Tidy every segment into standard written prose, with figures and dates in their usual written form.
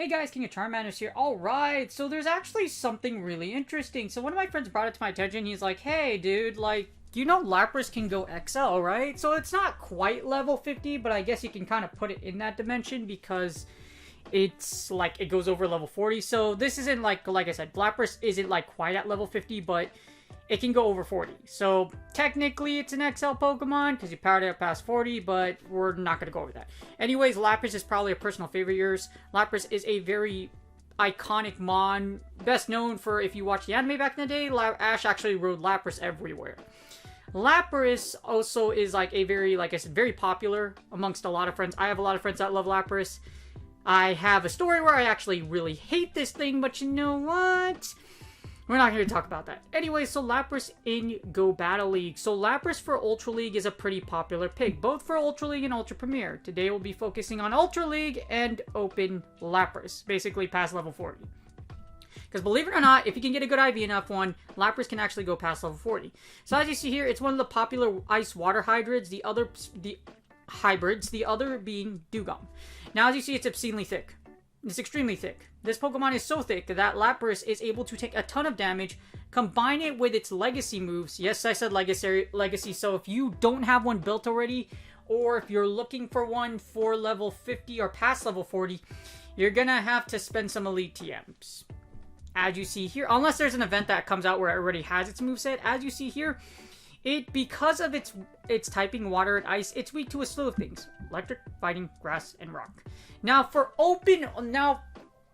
Hey guys, King of Charmanders here. Alright, so there's actually something really interesting. So one of my friends brought it to my attention. He's like, hey dude, like, you know Lapras can go XL, right? So it's not quite level 50, but I guess you can kind of put it in that dimension because it's like, it goes over level 40. So this isn't like I said, Lapras isn't like quite at level 50, but it can go over 40. So technically it's an XL Pokemon because you powered it up past 40, but we're not going to go over that. Anyways, Lapras is probably a personal favorite of yours. Lapras is a very iconic Mon. Best known for, if you watch the anime back in the day, Ash actually rode Lapras everywhere. Lapras also is like a very, like I said, very popular amongst a lot of friends. I have a lot of friends that love Lapras. I have a story where I actually really hate this thing, but you know what? We're not here to talk about that. Anyway, so Lapras in Go Battle League. So Lapras for Ultra League is a pretty popular pick, both for Ultra League and Ultra Premier. Today we'll be focusing on Ultra League and Open Lapras, basically past level 40. Because believe it or not, if you can get a good IV enough one, Lapras can actually go past level 40. So as you see here, it's one of the popular ice water hybrids, the other being Dugong. Now as you see, it's obscenely thick. It's extremely thick. This Pokemon is so thick that Lapras is able to take a ton of damage, combine it with its legacy moves. Yes, I said legacy, so if you don't have one built already, or if you're looking for one for level 50 or past level 40, you're gonna have to spend some elite TMs. As you see here, unless there's an event that comes out where it already has its moveset, as you see here, because of its typing water and ice, it's weak to a slew of things. Electric, fighting, grass, and rock. Now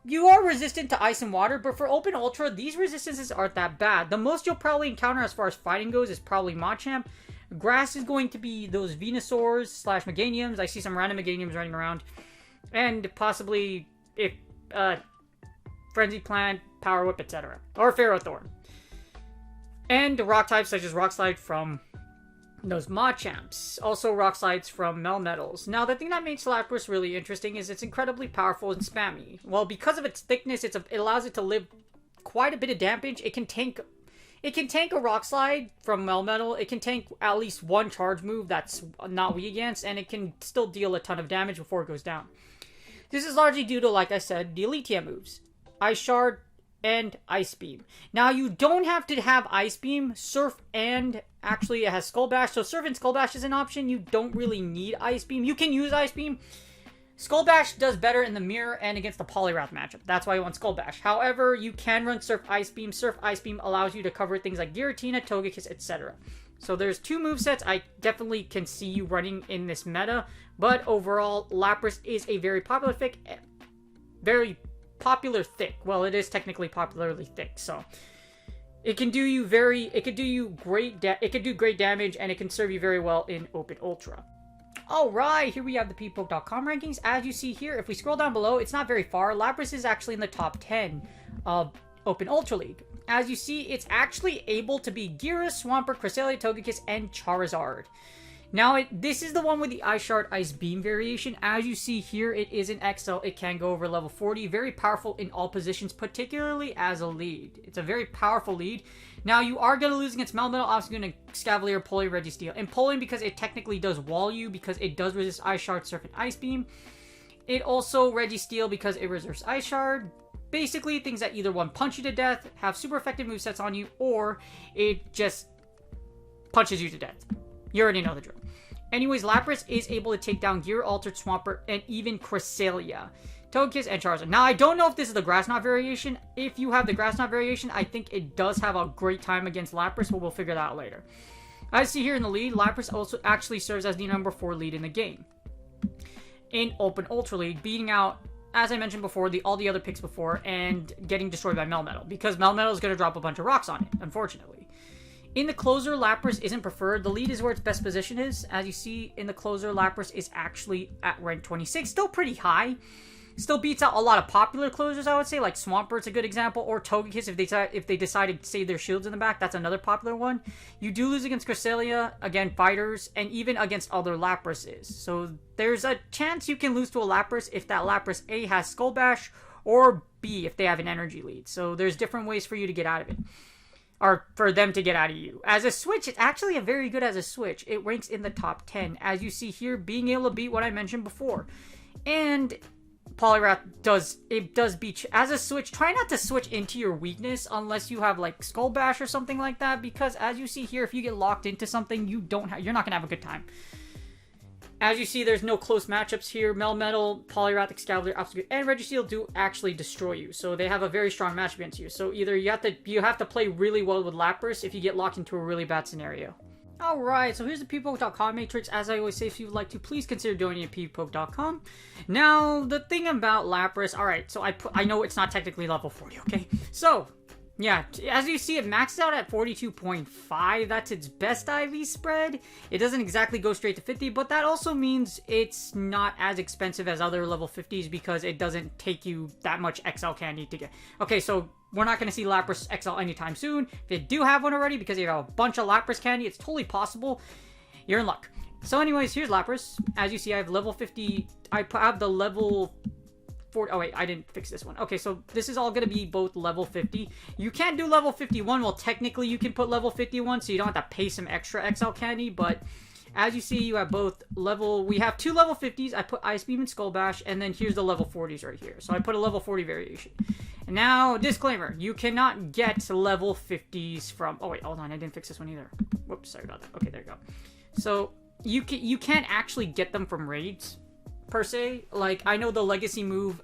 you are resistant to ice and water, but for Open Ultra, these resistances aren't that bad. The most you'll probably encounter as far as fighting goes is probably Machamp. Grass is going to be those Venusaurs / Meganiums. I see some random Meganiums running around. And possibly, if Frenzy Plant, Power Whip, etc. Or Ferrothorn. And rock types such as Rock Slide from those Machamps. Also Rock Slides from Melmetals. Now the thing that makes Lapras really interesting is it's incredibly powerful and spammy. Well, because of its thickness, it allows it to live quite a bit of damage. It can tank a Rock Slide from Melmetal. It can tank at least one charge move that's not weak against, and it can still deal a ton of damage before it goes down. This is largely due to, like I said, the Elite TM moves. Ice Shard and Ice Beam. Now, you don't have to have Ice Beam, Surf, and actually it has Skull Bash. So Surf and Skull Bash is an option. You don't really need Ice Beam. You can use Ice Beam. Skull Bash does better in the mirror and against the Poliwrath matchup. That's why you want Skull Bash. However, you can run Surf Ice Beam. Surf Ice Beam allows you to cover things like Giratina, Togekiss, etc. So there's two movesets I definitely can see you running in this meta. But overall, Lapras is a very popular thick. Well, it is technically popularly thick, so it can do great damage, and it can serve you very well in Open Ultra. Alright, here we have the PPoke.com rankings. As you see here, if we scroll down below, it's not very far. Lapras is actually in the top 10 of Open Ultra League. As you see, it's actually able to be Gyarados, Swampert, Cresselia, Togekiss, and Charizard. Now, this is the one with the Ice Shard, Ice Beam variation. As you see here, it is an XL. It can go over level 40. Very powerful in all positions, particularly as a lead. It's a very powerful lead. Now, you are going to lose against Melmetal. Obviously, going to Scavalier, Poli, Registeel. And Poli, because it technically does wall you, because it does resist Ice Shard, Surf, and Ice Beam. It also Registeel because it resists Ice Shard. Basically, things that either one punch you to death, have super effective movesets on you, or it just punches you to death. You already know the drill. Anyways, Lapras is able to take down Gear Altered, Swampert, and even Cresselia, Togekiss, and Charizard. Now, I don't know if this is the Grass Knot variation. If you have the Grass Knot variation, I think it does have a great time against Lapras, but we'll figure that out later. As you see here in the lead, Lapras also actually serves as the number 4 lead in the game. In Open Ultra League, beating out, as I mentioned before, all the other picks before, and getting destroyed by Melmetal, because Melmetal is going to drop a bunch of rocks on it, unfortunately. In the closer, Lapras isn't preferred. The lead is where its best position is. As you see, in the closer, Lapras is actually at rank 26. Still pretty high. Still beats out a lot of popular closers, I would say, like Swampert's a good example, or Togekiss if they decide to save their shields in the back. That's another popular one. You do lose against Cresselia, again, fighters, and even against other Laprases. So there's a chance you can lose to a Lapras if that Lapras A has Skull Bash, or B if they have an energy lead. So there's different ways for you to get out of it. Or for them to get out of you. As a switch, it's actually a very good as a switch. It ranks in the top 10. As you see here, being able to beat what I mentioned before. And Poliwrath does beat as a switch. Try not to switch into your weakness unless you have like Skull Bash or something like that, because as you see here, if you get locked into something, you're not gonna have a good time. As you see, there's no close matchups here. Melmetal, Poliwrath, Excalibur, Obstacle, and Registeel do actually destroy you, so they have a very strong match against you. So either you have to play really well with Lapras if you get locked into a really bad scenario. Alright, so here's the Peepoke.com matrix. As I always say, if you would like to, please consider donating at Peepoke.com. Now, the thing about Lapras, alright, so I know it's not technically level 40, okay? So, yeah, as you see, it maxed out at 42.5. That's its best IV spread. It doesn't exactly go straight to 50, but that also means it's not as expensive as other level 50s because it doesn't take you that much XL candy to get. Okay, so we're not going to see Lapras XL anytime soon. If you do have one already, because you have a bunch of Lapras candy, it's totally possible. You're in luck. So anyways, here's Lapras. As you see, I have level 50. I have the level 40. Oh wait, I didn't fix this one. Okay, so this is all going to be both level 50. You can't do level 51. Well, technically you can put level 51, so you don't have to pay some extra XL candy, but as you see, you have both we have two level 50s. I put Ice Beam and Skull Bash, and then here's the level 40s right here. So I put a level 40 variation. And now, disclaimer, you cannot get level 50s from... Oh, wait, hold on, I didn't fix this one either. Whoops, sorry about that. Okay, there you go. So, you can't actually get them from raids, per se. Like, I know the legacy move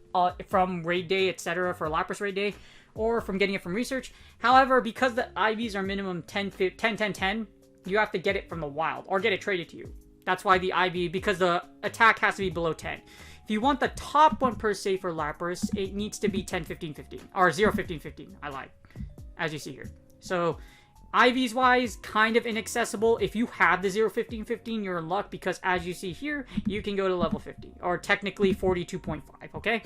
from raid day, etc., for Lapras raid day, or from getting it from research. However, because the IVs are minimum 10, 10, 10, 10, you have to get it from the wild, or get it traded to you. That's why the IV, because the attack has to be below 10. If you want the top one per se for Lapras, it needs to be 10, 15, 15. Or 0, 15, 15. I lied. As you see here. So, IVs wise, kind of inaccessible. If you have the 0, 15, 15, you're in luck, because as you see here, you can go to level 50. Or technically 42.5, okay?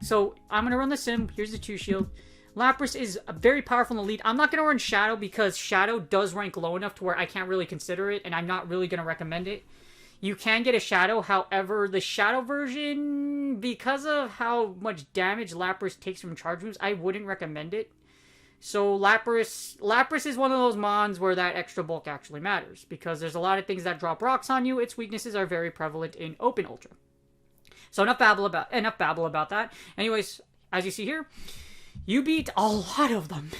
So, I'm going to run the sim. Here's the 2 shield. Lapras is very powerful in the lead. I'm not going to run Shadow because Shadow does rank low enough to where I can't really consider it, and I'm not really going to recommend it. You can get a Shadow, however, the Shadow version, because of how much damage Lapras takes from charge moves, I wouldn't recommend it. So Lapras is one of those mons where that extra bulk actually matters, because there's a lot of things that drop rocks on you. Its weaknesses are very prevalent in Open Ultra. So enough babble about that. Anyways, as you see here, you beat a lot of them.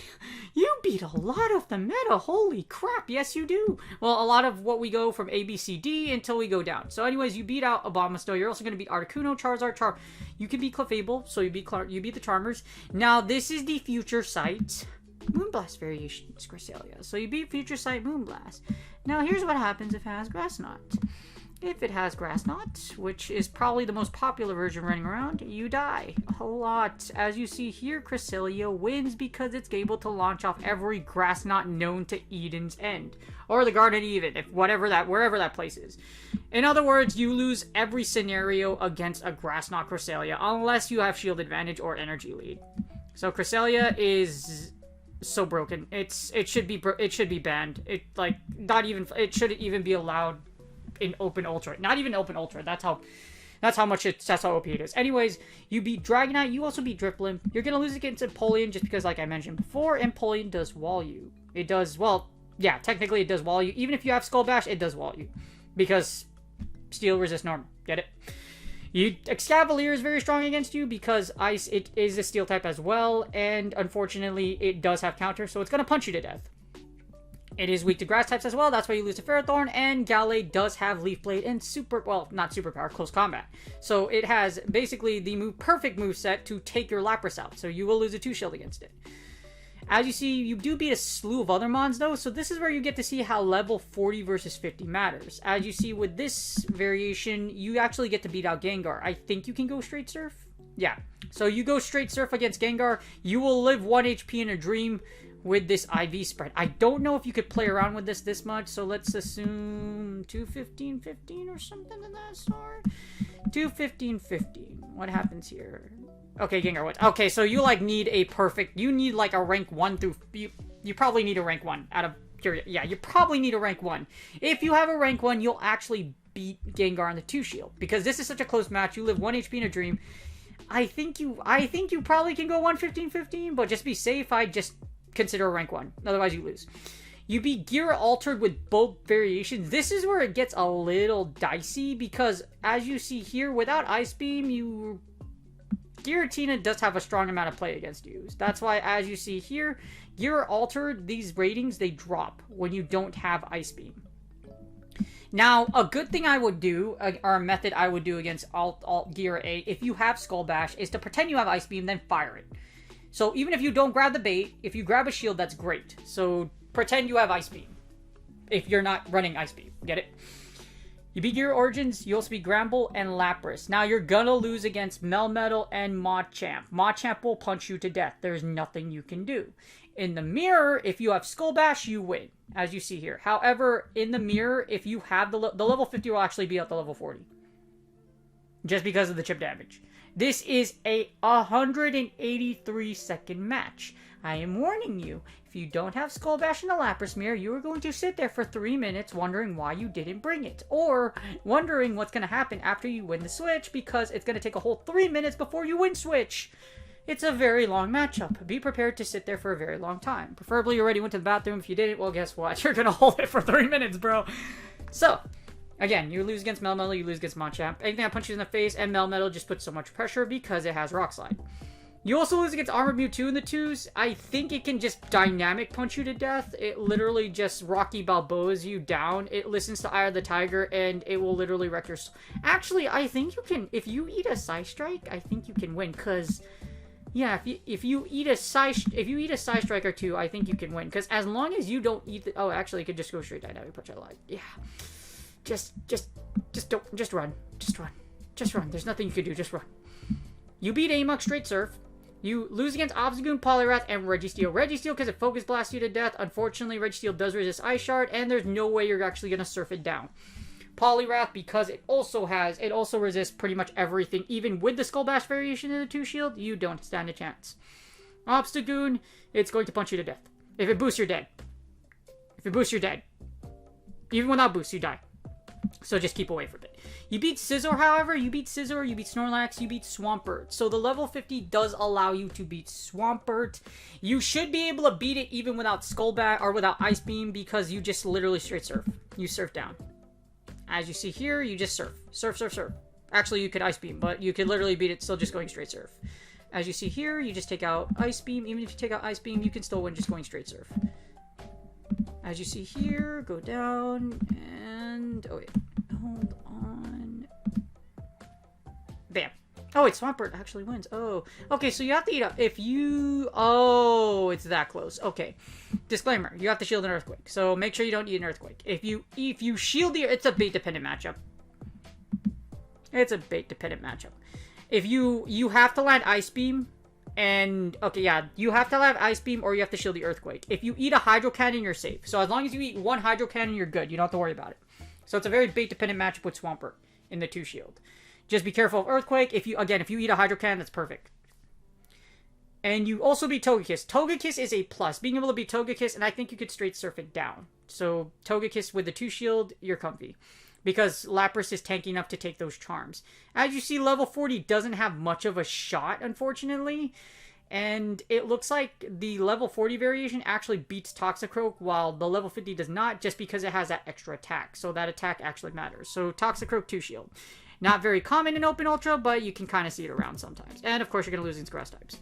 You beat a lot of the meta. Holy crap. Yes, you do. Well, a lot of what we go from A, B, C, D until we go down. So anyways, you beat out Abomasnow. You're also going to beat Articuno, Charizard, You can beat Clefable, so you beat the Charmers. Now, this is the Future Sight Moonblast variation, Cresselia. So you beat Future Sight Moonblast. Now, here's what happens if it has Grass Knot. If it has Grass Knot, which is probably the most popular version running around, you die a lot. As you see here, Cresselia wins because it's able to launch off every Grass Knot known to Eden's End. Or the Garden of Eden, wherever that place is. In other words, you lose every scenario against a Grass Knot Cresselia, unless you have shield advantage or energy lead. So Cresselia is so broken. It should be banned. It shouldn't even be allowed in Open Ultra. Not even Open Ultra. That's how OP it is. Anyways, you beat Dragonite. You also beat Drifblim. You're gonna lose against Empoleon just because, like I mentioned before, Empoleon does wall you. It does, well, yeah, technically it does wall you. Even if you have Skull Bash, it does wall you. Because Steel resists normal. Get it? Excavalier is very strong against you because Ice, it is a Steel type as well, and unfortunately it does have counter, so it's gonna punch you to death. It is weak to grass types as well, that's why you lose to Ferrothorn, and Gallade does have Leaf Blade and not superpower, close combat. So it has basically the perfect move set to take your Lapras out, so you will lose a 2-shield against it. As you see, you do beat a slew of other mons though, so this is where you get to see how level 40 versus 50 matters. As you see with this variation, you actually get to beat out Gengar. I think you can go straight Surf? Yeah. So you go straight Surf against Gengar, you will live 1 HP in a dream, with this IV spread. I don't know if you could play around with this much, so let's assume 215-15 or something of that sort. 215-15. What happens here? Okay, Gengar wins. Okay, so you like need a perfect, you need like a rank 1 through, you probably need a rank 1 out of curiosity. Yeah, you probably need a rank 1. If you have a rank 1, you'll actually beat Gengar on the 2 shield, because this is such a close match. You live 1 HP in a dream. I think you probably can go 115-15, but just be safe, I'd just consider a rank 1. Otherwise, you lose. You beat Gear Altered with both variations. This is where it gets a little dicey, because as you see here, without Ice Beam, Giratina does have a strong amount of play against you. That's why, as you see here, Gear Altered, these ratings, they drop when you don't have Ice Beam. Now, a good thing I would do, or a method I would do against Alt Gear A, if you have Skull Bash, is to pretend you have Ice Beam, then fire it. So even if you don't grab the bait, if you grab a shield, that's great. So pretend you have Ice Beam if you're not running Ice Beam. Get it? You beat Gear Origins, you also beat Gramble and Lapras. Now you're gonna lose against Melmetal and Machamp. Machamp will punch you to death. There's nothing you can do. In the mirror, if you have Skull Bash, you win, as you see here. However, in the mirror, if you have the level 50 will actually be at the level 40. Just because of the chip damage. This is a 183-second match. I am warning you, if you don't have Skull Bash in the Lapras mirror, you are going to sit there for 3 minutes wondering why you didn't bring it. Or wondering what's going to happen after you win the Switch, because it's going to take a whole 3 minutes before you win Switch. It's a very long matchup. Be prepared to sit there for a very long time. Preferably you already went to the bathroom. If you didn't, well, guess what? You're going to hold it for 3 minutes, bro. So, again, you lose against Melmetal, you lose against Machamp. Anything that punches you in the face, and Melmetal just puts so much pressure because it has Rock Slide. You also lose against Armored Mewtwo in the 2s. I think it can just dynamic punch you to death. It literally just Rocky Balboas you down. It listens to Eye of the Tiger, and it will literally wreck your... Actually, I think you can... If you eat a Psy Strike, I think you can win, because... Yeah, if you eat a Psy Strike or 2, I think you can win. Because as long as you don't eat the... Oh, actually, you could just go straight dynamic punch. I lied. Yeah. Just run. Just run. There's nothing you can do. Just run. You beat Amok straight Surf. You lose against Obstagoon, Poliwrath, and Registeel. Registeel, because it Focus Blasts you to death. Unfortunately, Registeel does resist Ice Shard, and there's no way you're actually going to surf it down. Poliwrath, because it also resists pretty much everything, even with the Skull Bash variation in the 2 shield, you don't stand a chance. Obstagoon, it's going to punch you to death. If it boosts, you're dead. Even without boost, you die. So just keep away from it. You beat Scizor, however. You beat Snorlax, you beat Swampert. So the level 50 does allow you to beat Swampert. You should be able to beat it even without Skull Bash or without Ice Beam, because you just literally straight surf. You surf down. As you see here, you just surf. Surf. Actually, you could Ice Beam, but you could literally beat it still just going straight surf. As you see here, you just take out Ice Beam. Even if you take out Ice Beam, you can still win just going straight surf. As you see here, go down, and... Oh, wait. Hold on. Bam. Oh, wait, Swampert actually wins. Oh. Okay, so you have to eat up. If you... Oh, it's that close. Okay. Disclaimer. You have to shield an Earthquake. So make sure you don't eat an Earthquake. If you shield the... It's a bait-dependent matchup. If you have to land Ice Beam... And, okay, yeah, you have to have Ice Beam or you have to shield the Earthquake. If you eat a Hydro Cannon, you're safe. So as long as you eat one Hydro Cannon, you're good. You don't have to worry about it. So it's a very bait-dependent matchup with Swampert in the 2 shield. Just be careful of Earthquake. If you eat a Hydro Cannon, that's perfect. And you also beat Togekiss. Togekiss is a plus. Being able to beat Togekiss, and I think you could straight surf it down. So Togekiss with the 2 shield, you're comfy. Because Lapras is tanky enough to take those charms. As you see, level 40 doesn't have much of a shot, unfortunately. And it looks like the level 40 variation actually beats Toxicroak, while the level 50 does not, just because it has that extra attack. So that attack actually matters. So Toxicroak 2 shield. Not very common in Open Ultra, but you can kind of see it around sometimes. And of course, you're going to lose against Grass types.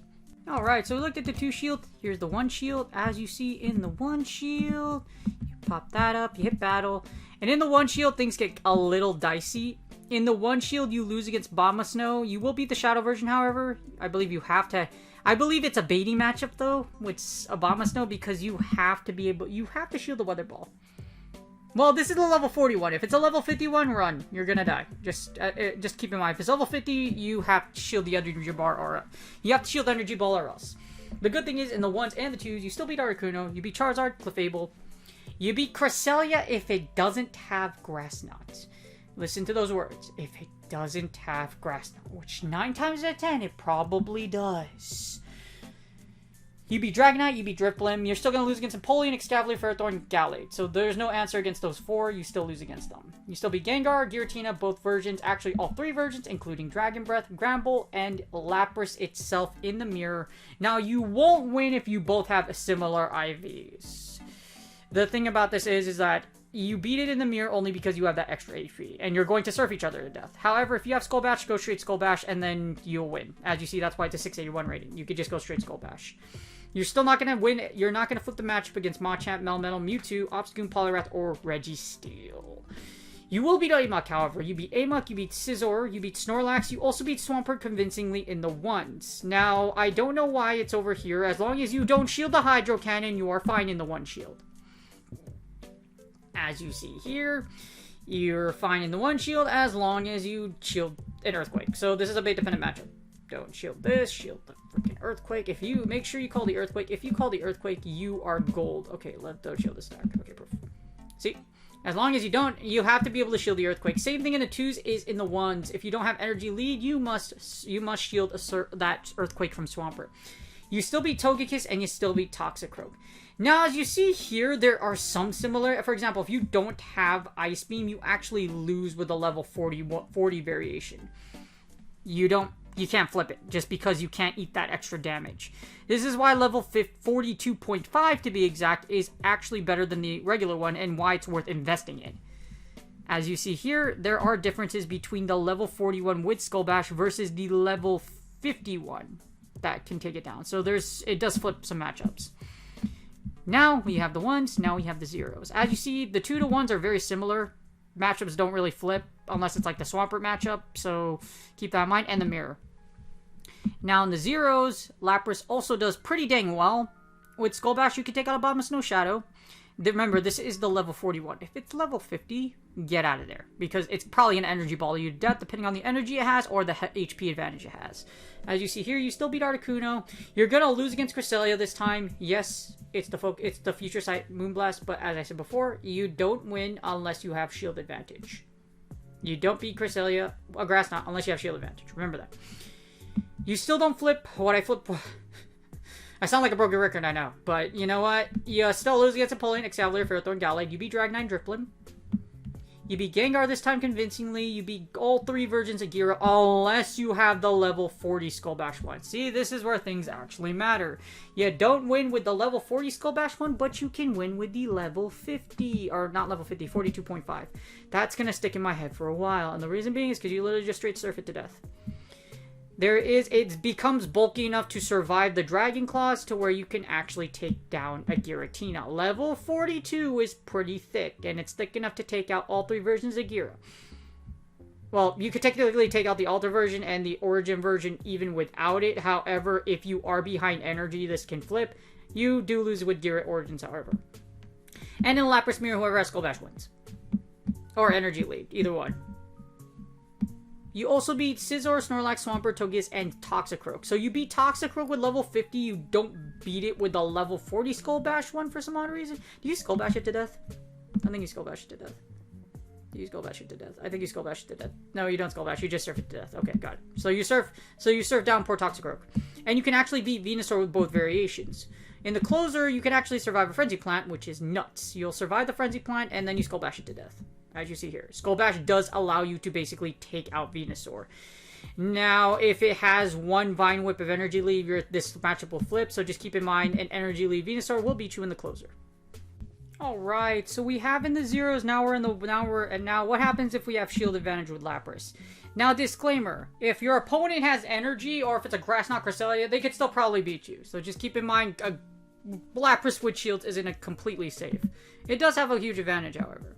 Alright, so we looked at the 2 shield. Here's the 1 shield. As you see in the 1 shield, you pop that up, you hit battle. And in the 1 shield, things get a little dicey. In the 1 shield, you lose against Bombasnow. You will beat the Shadow version, however. I believe you have to... I believe it's a baiting matchup, though, with Bombasnow, because you have to be able... You have to shield the Weather Ball. Well, this is a level 41. If it's a level 51, run. You're gonna die. Just keep in mind, if it's level 50, you have to shield the Energy Bar or... You have to shield Energy Ball or else. The good thing is, in the 1s and the 2s, you still beat Articuno, you beat Charizard, Clefable, you beat Cresselia if it doesn't have Grass Knot. Listen to those words. If it doesn't have Grass Knot, which 9 times out of 10 it probably does. You beat Dragonite, you beat Drifblim, you're still going to lose against Empoleon, Excavalier, Ferrothorn, Gallade. So there's no answer against those 4, you still lose against them. You still beat Gengar, Giratina, both versions, actually all 3 versions, including Dragon Breath, Granbull, and Lapras itself in the mirror. Now, you won't win if you both have similar IVs. The thing about this is that you beat it in the mirror only because you have that extra HP, and you're going to surf each other to death. However, if you have Skull Bash, go straight Skull Bash, and then you'll win. As you see, that's why it's a 681 rating. You could just go straight Skull Bash. You're still not going to win. You're not going to flip the matchup against Machamp, Melmetal, Mewtwo, Obstagoon, Poliwrath, or Registeel. You will beat Amok, however. You beat Amok, you beat Scizor, you beat Snorlax, you also beat Swampert convincingly in the 1s. Now, I don't know why it's over here. As long as you don't shield the Hydro Cannon, you are fine in the 1 shield. As you see here, you're fine in the 1 shield as long as you shield an Earthquake. So this is a bait dependent matchup. Don't shield this, shield the freaking Earthquake. If you make sure you call the Earthquake. If you call the Earthquake, you are gold. Okay, don't shield this stack. Okay, perfect. See? As long as you don't, you have to be able to shield the Earthquake. Same thing in the 2s is in the 1s. If you don't have Energy Lead, you must shield that Earthquake from Swampert. You still beat Togekiss and you still beat Toxicroak. Now, as you see here, there are some similar. For example, if you don't have Ice Beam, you actually lose with a level 40 variation. You can't flip it just because you can't eat that extra damage. This is why level 42.5 to be exact is actually better than the regular one and why it's worth investing in. As you see here, there are differences between the level 41 with Skull Bash versus the level 51 that can take it down. So it does flip some matchups. Now we have the 1s, now we have the 0s. As you see, the 2 to 1s are very similar. Matchups don't really flip unless it's like the Swampert matchup, so keep that in mind, and the mirror. Now in the 0s, Lapras also does pretty dang well. With Skull Bash, you can take out a Abomasnow Shadow. Remember, this is the level 41. If it's level 50, get out of there, because it's probably an Energy Ball you to death, depending on the energy it has or the HP advantage it has. As you see here, you still beat Articuno. You're gonna lose against Cresselia this time. Yes, it's the Future Sight Moonblast, but as I said before, you don't win unless you have shield advantage. You don't beat Cresselia, a Grass Knot, unless you have shield advantage. Remember that. You still don't flip what I flip. I sound like a broken record, I know. But you know what? You still lose against Empoleon, Excavalier, Ferrothorn, Gallade. You beat Dragonite, Drifblim. You beat Gengar this time convincingly. You beat all 3 versions of Gira, unless you have the level 40 Skull Bash one. See, this is where things actually matter. You don't win with the level 40 Skull Bash one, but you can win with the level 50. Or not level 50, 42.5. That's going to stick in my head for a while. And the reason being is because you literally just straight surf it to death. It becomes bulky enough to survive the Dragon Claws to where you can actually take down a Giratina. Level 42 is pretty thick, and it's thick enough to take out all 3 versions of Gira. Well, you could technically take out the Alter version and the Origin version even without it. However, if you are behind energy, this can flip. You do lose with Gira Origins, however. And in Lapras Mirror, whoever has Skull Bash wins. Or Energy Lead, either one. You also beat Scizor, Snorlax, Swampert, Togekiss, and Toxicroak. So you beat Toxicroak with level 50, you don't beat it with a level 40 Skull Bash one for some odd reason. Do you Skull Bash it to death? I think you Skull Bash it to death. Do you Skull Bash it to death? I think you Skull Bash it to death. No, you don't Skull Bash, you just surf it to death. Okay, got it. So you surf down poor Toxicroak. And you can actually beat Venusaur with both variations. In the closer, you can actually survive a Frenzy Plant, which is nuts. You'll survive the Frenzy Plant, and then you Skull Bash it to death. As you see here. Skull Bash does allow you to basically take out Venusaur. Now, if it has 1 Vine Whip of Energy Lead, this matchup will flip, so just keep in mind an Energy Lead Venusaur will beat you in the closer. Alright, so we have in the 0s, now what happens if we have shield advantage with Lapras? Now, disclaimer, if your opponent has energy, or if it's a Grass Knot Cresselia, they could still probably beat you. So just keep in mind, a Lapras with shields isn't completely safe. It does have a huge advantage, however.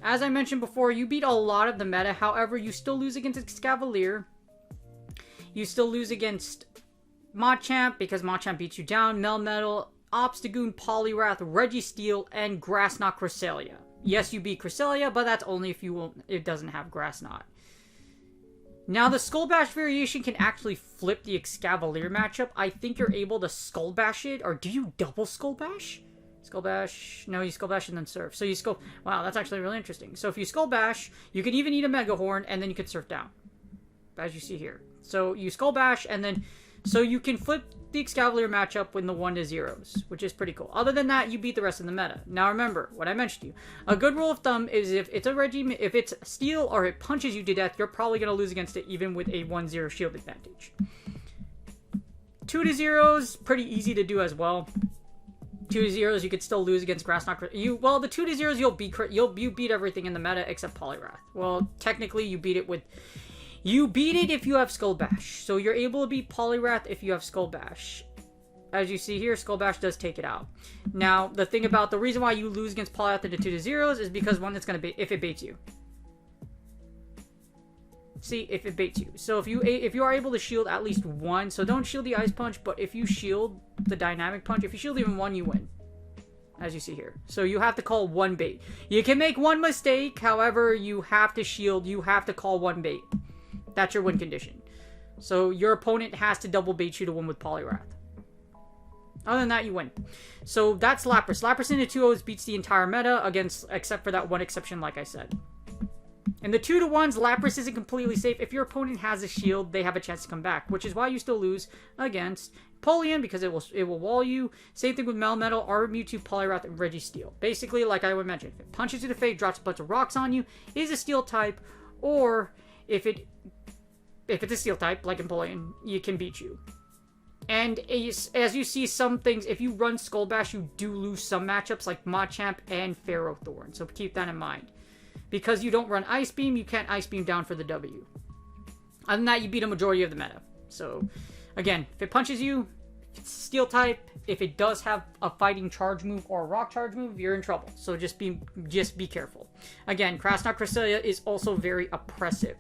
As I mentioned before, you beat a lot of the meta. However, you still lose against Excavalier. You still lose against Machamp because Machamp beats you down. Melmetal, Obstagoon, Poliwrath, Registeel, and Grass Knot Cresselia. Yes, you beat Cresselia, but that's only if it doesn't have Grass Knot. Now, the Skull Bash variation can actually flip the Excavalier matchup. I think you're able to Skull Bash it, or do you double Skull Bash? Skull Bash, no, you Skull Bash and then Surf. So you Skull, wow, that's actually really interesting. So if you Skull Bash, you can even eat a Mega Horn, and then you can Surf down, as you see here. So you Skull Bash, and then, so you can flip the Excavalier matchup in the 1-0s, which is pretty cool. Other than that, you beat the rest of the meta. Now remember, what I mentioned to you. A good rule of thumb is if it's a regime, if it's steel or it punches you to death, you're probably going to lose against it even with a 1-0 shield advantage. 2-0s, pretty easy to do as well. 2-0s, you could still lose against Grassknot. Well, the 2-0s, you beat everything in the meta except Poliwrath. Well, technically, you beat it with... You beat it if you have Skull Bash. So you're able to beat Poliwrath if you have Skull Bash. As you see here, Skull Bash does take it out. Now, the reason why you lose against Poliwrath into 2-0s is because one, it's going to be if it baits you. See, if it baits you. So if you are able to shield at least one, so don't shield the Ice Punch, but if you shield the Dynamic Punch, if you shield even one, you win. As you see here. So you have to call one bait. You can make one mistake, however, you have to shield, you have to call one bait. That's your win condition. So your opponent has to double bait you to win with Poliwrath. Other than that, you win. So that's Lapras. Lapras into 2-0s beats the entire meta except for that one exception, like I said. In the 2-1s, Lapras isn't completely safe. If your opponent has a shield, they have a chance to come back, which is why you still lose against Polion because it will wall you. Same thing with Melmetal, or Mewtwo, Poliwrath, and Registeel. Basically, like I would mention, if it punches you to the face, drops a bunch of rocks on you, is a steel type, or if it's a steel type, like in Polion, you can beat you. And as you see some things, if you run Skull Bash, you do lose some matchups like Machamp and Ferrothorn. So keep that in mind. Because you don't run Ice Beam, you can't Ice Beam down for the W. Other than that, you beat a majority of the meta. So, again, if it punches you, it's Steel type. If it does have a Fighting Charge move or a Rock Charge move, you're in trouble. So just be careful. Again, Grassknot Cresselia is also very oppressive.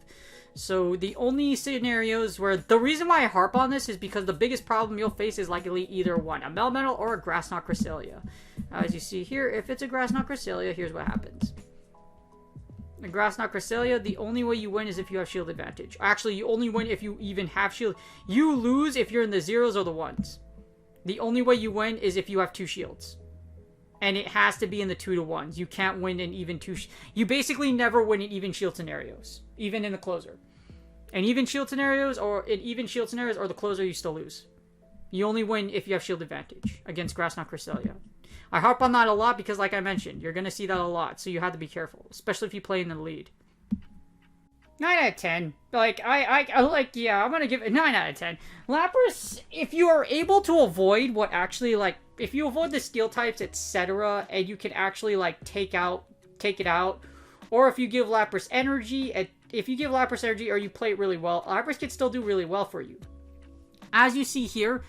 So the only scenarios where... The reason why I harp on this is because the biggest problem you'll face is likely either one. A Melmetal or a Grassknot Cresselia. As you see here, if it's a Grassknot Cresselia, here's what happens. The Grassknot Cresselia, the only way you win is if you have shield advantage. Actually, you only win if you even have shield. You lose if you're in the 0s or the 1s. The only way you win is if you have 2 shields. And it has to be in the 2-1s. You can't win in even 2... You basically never win in even shield scenarios. Even in the closer. And even shield scenarios or the closer, you still lose. You only win if you have shield advantage against Grassknot Cresselia. I harp on that a lot because, like I mentioned, you're going to see that a lot. So you have to be careful. Especially if you play in the lead. 9 out of 10. Like, yeah, I'm going to give it 9 out of 10. Lapras, if you are able to avoid what actually, like, if you avoid the steel types, etc., and you can actually, like, take it out, or if you give Lapras energy, or you play it really well, Lapras can still do really well for you. As you see here,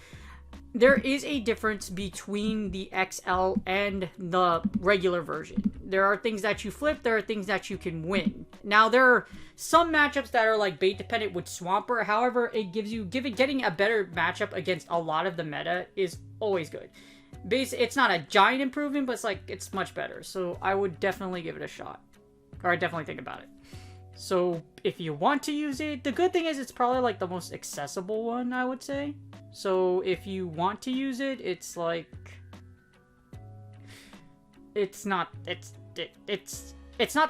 there is a difference between the XL and the regular version. There are things that you flip, there are things that you can win. Now, there are some matchups that are like bait dependent with Swampert. However, it gives you getting a better matchup against a lot of the meta is always good. It's not a giant improvement, but it's much better. So I would definitely give it a shot. Or I'd definitely think about it. So if you want to use it, the good thing is it's probably like the most accessible one, I would say. So if you want to use it, it's like it's not that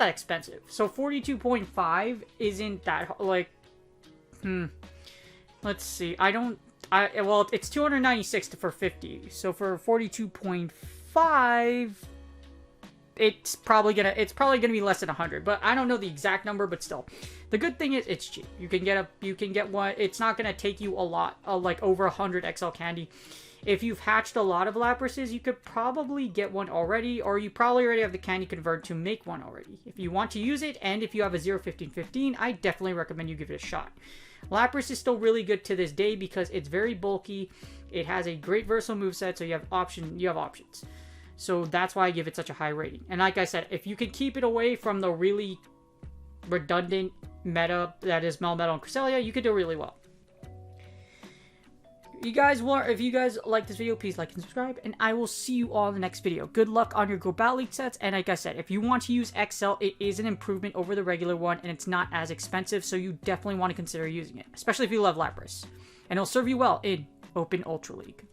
expensive. So 42.5 isn't that like let's see. Well, it's 296 for 50. So for 42.5, it's probably gonna be less than 100, but I don't know the exact number, but still. The good thing is it's cheap. You can get one. It's not gonna take you a lot, like over 100 XL candy. If you've hatched a lot of Laprases, you could probably get one already, or you probably already have the candy convert to make one already. If you want to use it, and if you have a 0-15-15, I definitely recommend you give it a shot. Lapras is still really good to this day because it's very bulky. It has a great versatile moveset, so you have options. So that's why I give it such a high rating. And like I said, if you can keep it away from the really redundant meta that is Melmetal and Cresselia, you could do really well. If you guys like this video, please like and subscribe, and I will see you all in the next video. Good luck on your Go Battle League sets, and like I said, if you want to use XL, it is an improvement over the regular one, and it's not as expensive, so you definitely want to consider using it, especially if you love Lapras. And it'll serve you well in Open Ultra League.